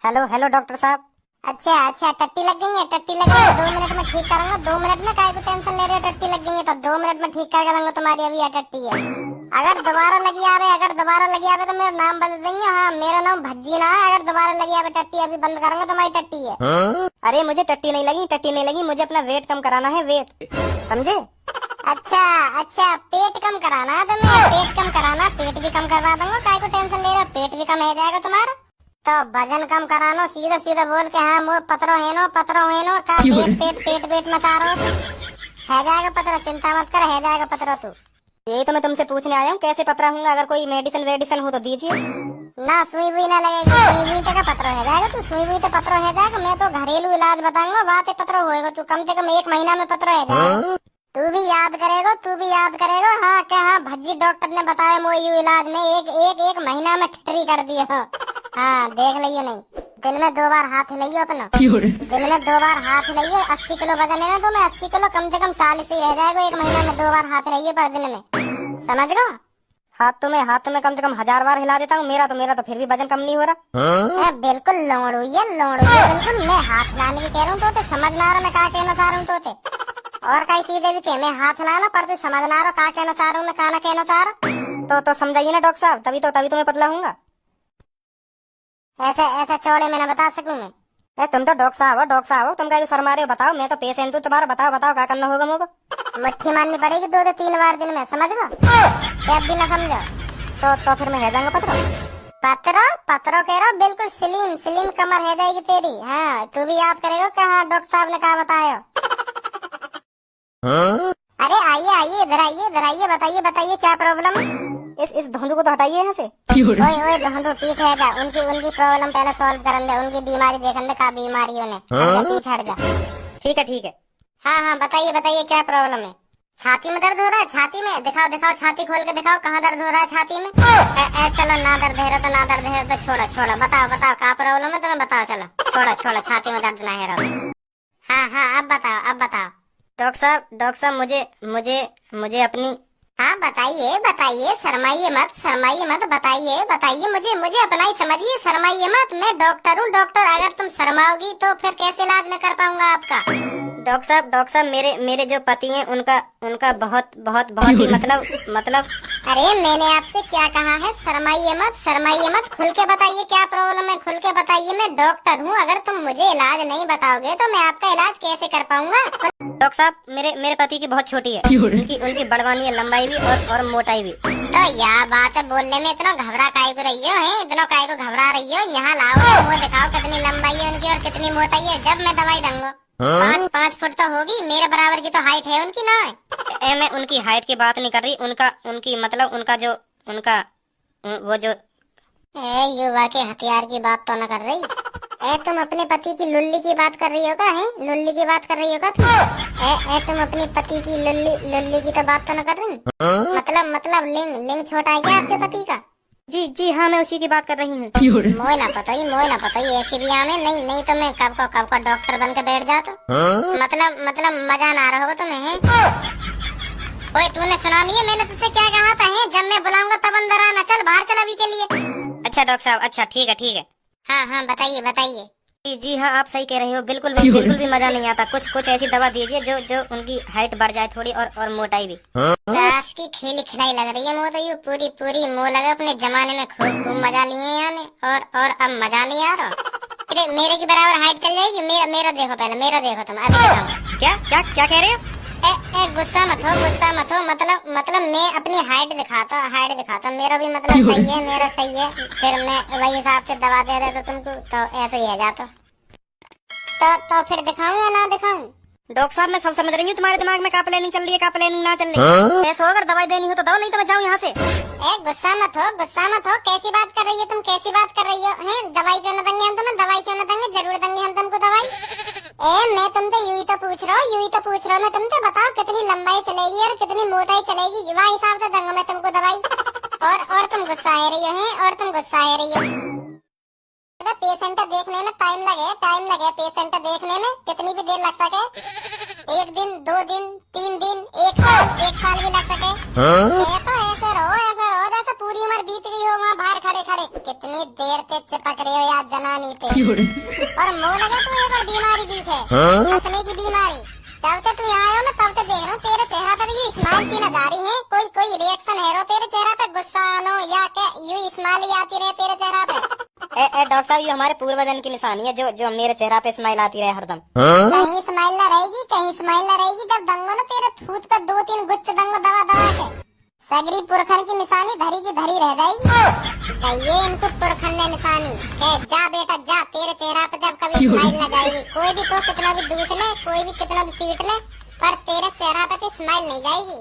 Hello hello doctor साहब। अच्छा अच्छा, टट्टी लग गई है, टट्टी लग गई है। 2 मिनट में ठीक करूंगा। 2 मिनट में काहे को टेंशन ले रहे हो? टट्टी लग गई है तो 2 मिनट में ठीक कर दूंगा तुम्हारी। अभी टट्टी है। अगर दोबारा लगी आवे तो मेरा नाम बदल देंगे। हाँ, मेरा नाम भज्जी ना है। अगर दोबारा लगी आवे टट्टी, अभी बंद करूंगा तुम्हारी टट्टी है। अरे मुझे टट्टी नहीं लगी, मुझे अपना वेट कम कराना है, वेट, समझे? अच्छा अच्छा, पेट कम कराना है तुम्हें? पेट कम कराना, पेट भी कम करवा दूंगा। काहे को टेंशन ले रहे हो? पेट भी कम हो जाएगा तुम्हारा। तो वजन कम करानो, सीधा सीधा बोल के। हाँ, मुँह पतरो है नो का पेट मचा रहो। है जाएगा पतरा, चिंता मत कर, है जाएगा पतरा। तू यही तो मैं तुमसे पूछने आया हूँ, कैसे पतरा हूँगा? अगर कोई मेडिसिन हो तो दीजिए। ना सुई हुई ना लगेगी, सुई हुई तो का पतरा है जाएगा। तू सुई हुई तो पतरा है जाएगा। मैं तो घरेलू इलाज बताऊंगा, बातें पतरा होएगा। तू कम से कम 1 महीना में पतरा है जाएगा। तू भी याद करेगा। हाँ क्या? हाँ, भज्जी डॉक्टर ने बताया मोयू इलाज में एक महीना में ठिठरी कर दिया। हाँ, देख लियो। नहीं, दिन में 2 बार हाथ हिलाइयो अपना। दिन में 2 बार हाथ हिलाइयो। 80 किलो वजन है ना, तो मैं 80 किलो कम से कम 40 ही रह जाएगा। 1 महीना में 2 बार हाथ हिलाइयो पर दिन में, समझ गो? हाथ तो मैं कम से कम 1000 बार हिला देता हूँ। मेरा तो फिर भी वजन कम नहीं हो रहा। बिल्कुल लोड़ू ये बिल्कुल। मैं हाथ हिलाने की कह रहा हूँ, तो समझ ना रहा मैं क्या कहना चाह रहा हूँ। तो और कई चीजें भी कह, मैं हाथ हिलाना, पर तू समझ ना रहा क्या कहना चाह रहा हूँ मैं, क्या कहना चाह रहा। तो समझाइए ना डॉक्टर साहब, तभी तो मैं पतला हूँगा। ऐसे चौड़े में ना बता सकूं मैं। तुम तो डॉक्टर साहब हो, तुम क्या शर्मा रहे हो? बताओ, मैं तो पेशेंट हूँ तुम्हारा। बताओ क्या करना होगा मुझको? मट्ठी मारनी पड़ेगी 2 से 3 बार दिन में, समझ लो? एक भी ना समझो तो फिर मैं है जाऊंगा पत्रो कह रहा, बिल्कुल स्लिम कमर है जाएगी तेरी। हाँ, तू भी याद करेगा कि हाँ डॉक्टर साहब ने कहा बताया। अरे आइए इधर आइए, बताइए क्या प्रॉब्लम है? इस धुंधु को तो हटाइए यहाँ से। ओए धुंधु, पीछे हट जा। उनकी प्रॉब्लम पहले सॉल्व करन दे। उनकी बीमारी देखन दे, का बीमारी उन्हें। पीछे हट जा। ठीक है। हाँ, बताइए क्या प्रॉब्लम है? छाती में दर्द हो रहा है? छाती में दिखाओ, छाती खोल के दिखाओ, कहाँ दर्द हो रहा है छाती में? चलो, ना दर्द है तो छोड़ो। बताओ क्या प्रॉब्लम है तुम्हें? बताओ, चलो छोड़ो, छाती में दर्द ना है रहा। हाँ, अब बताओ। डॉक्टर साहब मुझे अपनी। हाँ, बताइए, शर्माइए मत, बताइए मुझे अपना ही समझिए, शर्माइए मत। मैं डॉक्टर हूँ, डॉक्टर। अगर तुम शर्माओगी तो फिर कैसे इलाज में कर पाऊंगा आपका? डॉक्टर साहब मेरे जो पति हैं उनका बहुत ही मतलब। अरे मैंने आपसे क्या कहा है? शर्माइए मत, खुल के बताइए क्या प्रॉब्लम है, खुल के बताइए। मैं डॉक्टर हूँ, अगर तुम मुझे इलाज नहीं बताओगे तो मैं आपका इलाज कैसे कर पाऊंगा? डॉक्टर साहब मेरे पति की बहुत छोटी है, उनकी बढ़वानी है, लंबाई भी और मोटाई भी। तो यह बात है, बोलने में इतना घबरा काहे को रही हो? घबरा रही हो? यहाँ लाओ, मुँह दिखाओ, कितनी लंबाई है उनकी और कितनी मोटाई है। जब मैं दवाई दूंगा 5 फुट तो होगी, मेरे बराबर की तो हाइट है उनकी ना है। मैं उनकी हाइट की बात नहीं कर रही, युवा के हथियार की बात तो न कर रही। तुम अपने पति की लुल्ली की बात कर रही होगा? लुल्ली की बात कर रही होगा तुम? तुम अपने पति की लुल्ली की तो बात तो न कर रही? मतलब लिंग छोटा है क्या आपके पति का? जी हाँ, मैं उसी की बात कर रही हूँ। मोय ना पता ही ऐसी भी आने नहीं तो मैं कब को डॉक्टर बन के बैठ जाता। मतलब मजा ना आ रहा होगा तुम्हें? ओए, तूने सुना नहीं है मैंने तुझसे क्या कहा था? जब मैं बुलाऊंगा तब अंदर आना। चल बाहर चल अभी के लिए। अच्छा डॉक्टर साहब, अच्छा ठीक है। हाँ, बताइए। जी हाँ, आप सही कह रही हो। बिल्कुल भी मजा नहीं आता। कुछ ऐसी दवा दीजिए जो उनकी हाइट बढ़ जाए थोड़ी और मोटाई भी। सास की खेली खिलाई लग रही है मुझे तो। ये पूरी मुँह लगे। अपने जमाने में खूब मजा लिए यानी, और अब मजा नहीं आ रहा। मेरे की बराबर हाइट चल जाएगी। मेरा देखो पहले, मेरा देखो तुम। अभी दिखाओ। क्या कह रहे हो? गुस्सा मत हो। मतलब मैं अपनी हाइट दिखाता। मेरा भी मतलब सही है, मेरा सही है। फिर मैं वही हिसाब से दवा दे रहे तो तुमको तो ऐसे ही है जाता। तो फिर दिखाऊं या ना दिखाऊं? डॉक्टर साहब मैं सब समझ रही हूँ, तुम्हारे दिमाग में क्या प्लानिंग चल रही है, क्या प्लानिंग ना चल रही है। ऐसा अगर दवाई देनी हो तो दो, नहीं तो मैं जाऊँ यहाँ से। गुस्सा मत हो। कैसी बात कर रही हो तुम? कैसी बात कर रही हो? दवाई क्यों न देंगे हम तुम्हें? दवाई क्यों न देंगे? जरूर देंगे हम तुमको दवाई। मैं तुमसे यूं ही तो पूछ रहा हूँ। मैं तुमसे बताओ कितनी लंबाई चलेगी और कितनी मोटाई चलेगी, वही हिसाब से दूंगा मैं तुमको दवाई। और तुम गुस्सा है रही हो। पेशेंट देखने में टाइम लगे। पेशेंट देखने में कितनी भी देर लग सके, 1 दिन, 2 दिन, 3 दिन, 1 साल भी लग सके। तो ऐसे रहो जैसे पूरी उम्र बीत गई हो वहाँ बाहर खड़े। कितनी कितनी देर से चिपक रहे हो यार जनानी पे। और मुँह लगे तू एक और बीमारी दिखे, हंसने की बीमारी। जब तक तू यहाँ आयो मैं तब तक देख रहा हूँ तेरे चेहरा पे ये स्माइल की नजारी है। कोई कोई रिएक्शन है रो तेरे चेहरा पे, गुस्सा आनो या क्या यूं स्माइल ही आती रहे तेरे चेहरा पे। डॉक्टर साहब ये हमारे पूर्वजन की निशानी है, जो मेरे चेहरा पे स्माइल आती रहे हरदम। कहीं स्माइल न रहेगी, कहीं स्माइल न रहेगी जब दंगो ना तेरे थूत पे 2-3 गुच्छ दंगो दवा दवा के सगरी पुरखन की निशानी धरी की धरी रह जाएगी। ये इनको पुरखन ने निशानी है। जा बेटा जा, तेरे चेहरा पे जब कभी स्माइल न जाएगी। कोई भी तो कितना भी दूध ले, कोई भी कितना भी पीट ले, पर तेरे चेहरा पे स्माइल नहीं जाएगी।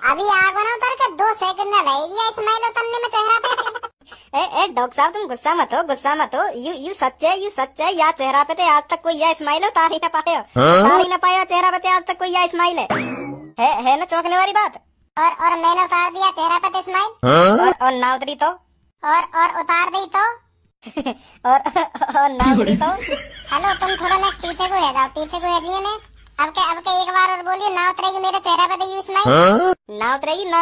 अभी आग ना उतर के 2 सेकंड न रहेगी स्माइल उतरने में चेहरा पे। डॉक्टर साहब तुम गुस्सा मत हो। यू सच है या चेहरा पे आज तक कोई या स्माइल हो तार ही न पाए चेहरा पे आज तक कोई या स्माइल है ना चौंकने वाली बात। और मैंने उतार दिया चेहरा पे स्माइल, और ना उतरी तो और उतार दी तो और ना उतरी तो। हेलो तुम थोड़ा ना पीछे को रह जाओ, पीछे को रह जाइए ना। अब के एक बार और बोलिए, ना उतरेगी मेरे चेहरे पे यू स्माइल। ना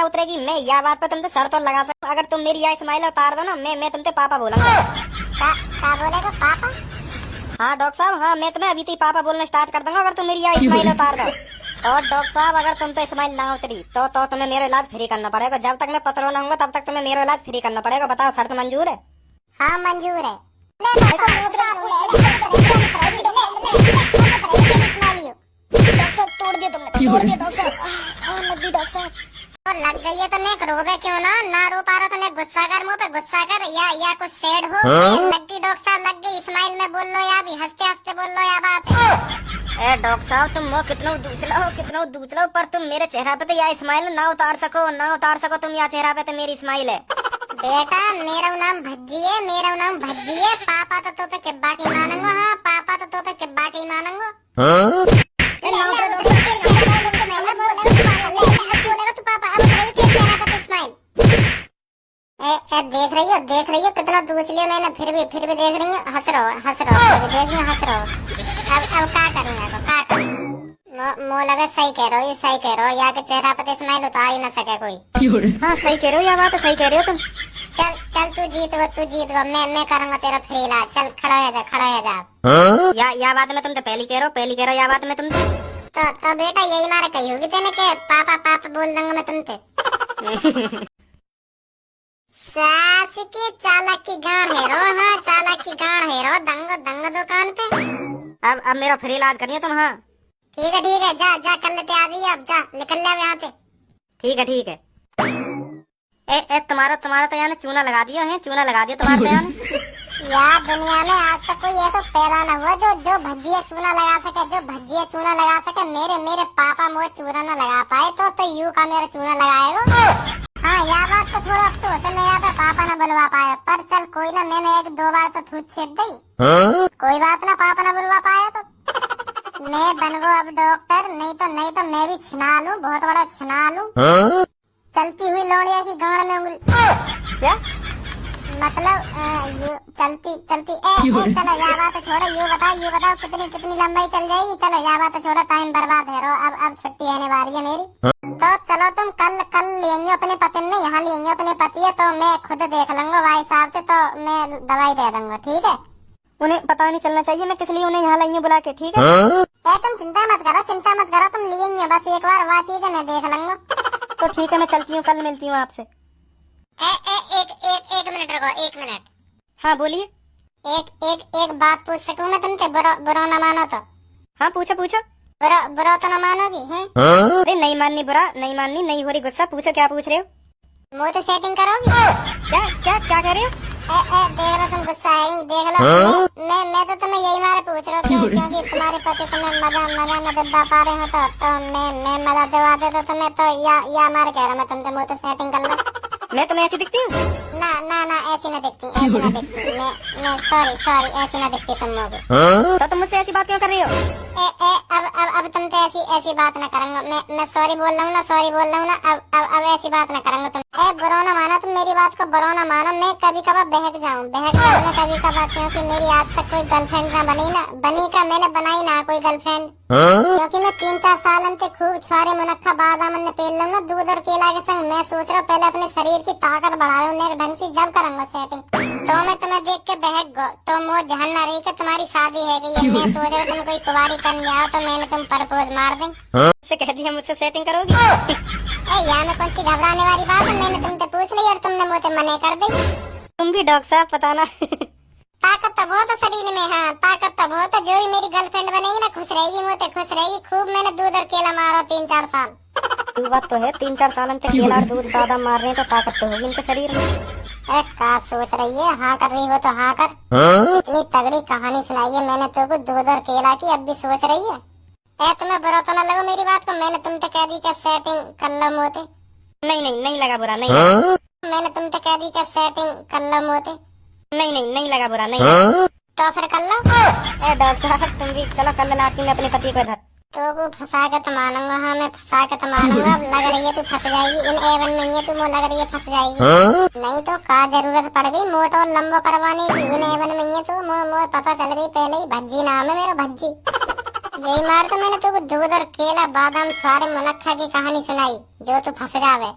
उतरेगी मैं या बात पे तुमसे सर तो लगा सकता। अगर तुम मेरी या स्माइल उतार दो ना मैं तुमसे पापा बोलूंगा। क्या बोलेगा पापा? हाँ डॉक्टर साहब, हाँ मैं तुम्हें अभी से पापा बोलना स्टार्ट कर दूंगा अगर तुम मेरी या स्माइल उतार दो। और डॉक्टर साहब अगर तुम पे स्माइल ना उतरी तो तुम्हें मेरा इलाज फ्री करना पड़ेगा। जब तक मैं पत्र ना होऊंगा तब तक तुम्हें मेरा इलाज फ्री करना पड़ेगा। बताओ शर्त मंजूर है? हाँ मंजूर है। तोड़ दिया तुमने डॉक्टर साहब। तो लग गई है तो नेक रोबे क्यों ना रो पा रहा तो नेक गुस्सा कर, मुँह पे गुस्सा कर या कुछ सैड हो। लग गई डॉक्टर साहब, लग गई। स्माइल में बोल लो या भी हंसते हंसते बोल लो या बात है। डॉक्टर साहब तुम कितना दूचला हो पर तुम मेरे चेहरा पे तो या स्माइल ना उतार सको तुम या चेहरा पे तो मेरी स्माइल है। बेटा मेरा नाम भज्जी है। पापा तो पे किब्बा की मानूंगा। हाँ पापा तो पे किब्बा की मानूंगा। देख रही हो कितना दूचलिया मैंने फिर भी देख रही हूँ। हंस रहो देख रही हूँ हंस रहो। अब क्या करूँगा मुँह लगे सही कह रहे हो या के चेहरा पे स्माइल उतार ही ना सके कोई। हाँ सही कह रहे हो, या बात सही कह रहे हो तुम। चल तू जीत वो मैं करूँगा तेरा फ्री इलाज। चल खड़ा हो जा। या बात में तुम तो पहली कह रहे हो या बात में तुम तो बेटा यही मारे कही होगी तेने के पापा बोल दूंगा मैं तुमसे। सास के चालाक की गाड़ है रो। हाँ चालाक की गाड़ है रो। दंगो दुकान पे। अब मेरा फ्री इलाज करिए तुम। हाँ ठीक है जा कर लेते आ गई। अब जा निकल ले यहाँ से। ठीक है। तुम्हारा तो यानी चूना लगा दिया तुम्हारे तो यानी। यार दुनिया में आज तक कोई ऐसा पैदा न हुआ जो भज्जिया चूना लगा सके। मेरे पापा मुझे चूना न लगा पाए तो यू का मेरा चूना लगाएगा। हाँ यार बात तो थोड़ा अफसोस है मैं यहाँ पे पापा न बुलवा पाया। पर चल कोई ना, मैंने 1-2 बार तो थूत छेद दी। कोई बात ना, पापा न बुलवा पाया तो मैं बन गो अब डॉक्टर। नहीं तो मैं भी छिना लूं, बहुत बड़ा छिना लूं। चलती हुई लौड़िया की गांड में उंगली। क्या मतलब चलती चलो या बात छोड़ो। यू बताओ कितनी लंबाई चल जाएगी। चलो या बात छोड़ो, टाइम बर्बाद है रो। अब छुट्टी आने वाली है मेरी। तो चलो तुम कल लेंगे अपने पति ने, यहाँ लेंगे अपने पति है तो मैं खुद देख लूंगा भाई साहब से। तो मैं दवाई दे दूंगा। ठीक है? उन्हें पता नहीं चलना चाहिए मैं किस लिए उन्हें यहाँ लाई बुला के। ठीक है तुम चिंता मत करो तुम लेंगे बस एक बार वह चीज मैं देख लूंगा। तो ठीक है मैं चलती हूँ, कल मिलती हूँ आपसे। एक मिनट रुको, 1 मिनट। हाँ बोलिए। एक बात पूछ सकूं मैं तुमसे? बुरा न मानो तो। हाँ पूछो। बुरा तो न मानोगी हैं? अरे नहीं माननी बुरा, नहीं हो रही गुस्सा। पूछो क्या पूछ रहे हो? मुँह तो सेटिंग करोगी? क्या कर रहे हो? देख लो तुम गुस्सा है, देख लो। मैं तो तुम्हें यही मारे पूछ रहा हूँ क्योंकि तुम्हारे पति तुम्हें मजा न दिला पा रहे हो तो मैं मजा दिवा दे तो तुम्हें तो या मारे कह रहा मैं तुमसे मुँह तो सेटिंग कर लो। मैं तुम्हें ऐसी दिखती हूँ? ना ऐसी ना दिखती मैं सॉरी ऐसी ना दिखती तुम लोग। तो तुम मुझसे ऐसी बात क्यों कर रही हो? अब तुम तो ऐसी बात ना करूंगा। मैं सॉरी बोल रहा हूँ ना। अब ऐसी बात ना करूंगा तुम। बुरा ना मानो तुम मेरी बात को, बुरा ना मानो। मैं कभी कभार बहक जाऊं मैं कभी कभार, क्योंकि मेरी आज तक कोई गर्लफ्रेंड ना बनी का मैंने बनाई ना कोई गर्लफ्रेंड। क्योंकि मैं 3-4 साल से खूब छुआरे मुनक्खा बादाम ने पेल लूं ना दूध और केला के संग। मैं सोच रहा हूँ पहले अपने शरीर की ताकत बढ़ा लूं ढंग से, जब करूंगा सेटिंग। तो मैं तुम्हें देख के बहक गो तो मुझे ध्यान ना रही कि तुम्हारी शादी है गई है। मैं सोच रहा तुम कोई कुंवारी करने आओ तो मैंने तुम प्रपोज मार दें। मुझसे कह दिया मुझसे सेटिंग करोगी? यहाँ में कौन सी घबराने वाली बात है? मैंने तुमसे पूछ ली और तुमने मुझे मना कर दी। तुम भी डॉक्टर साहब पता ना। ताकत तो बहुत है शरीर में। हाँ ताकत तो बहुत है। जो भी मेरी गर्लफ्रेंड बनेगी ना खुश रहेगी, मुझे खुश रहेगी। खूब मैंने दूध और केला मारा 3-4 साल। ये बात तो है, 3-4 साल से केला और दूध बादाम मार रहे हैं तो ताकत तो होगी इनके शरीर में। क्या सोच रही है? हाँ कर रही हो तो हाँ कर। इतनी तगड़ी कहानी सुनाई है मैंने तो दूध और केला की, अब भी सोच रही है? तुम्हें बुरा तो ना लगा मेरी बात को? मैंने तुमसे कह दी क्या सेटिंग कर लो मोते? नहीं लगा बुरा, नहीं लगा। मैंने तुमसे कह दी क्या सेटिंग कर लो मोते? नहीं लगा बुरा, नहीं लगा। तो फिर कर लो। डॉक्टर साहब तुम भी चलो, कल लाती मैं अपने पति को इधर। तो वो फंसा के तो मानूंगा। हाँ मैं फंसा के तो मानूंगा। अब लग रही है तू फंस जाएगी इन एवन में, ये तू लग रही है फंस जाएगी। नहीं तो का जरूरत पड़ गई मोटो और लंबो करवाने की इन एवन में, ये तो मुझे पता चल गई पहले ही। भज्जी नाम है मेरा, भज्जी। यही मार तो मैंने तो दूध और केला बादाम छुआरे मुनक्खा की कहानी सुनाई जो तू फंस जावे।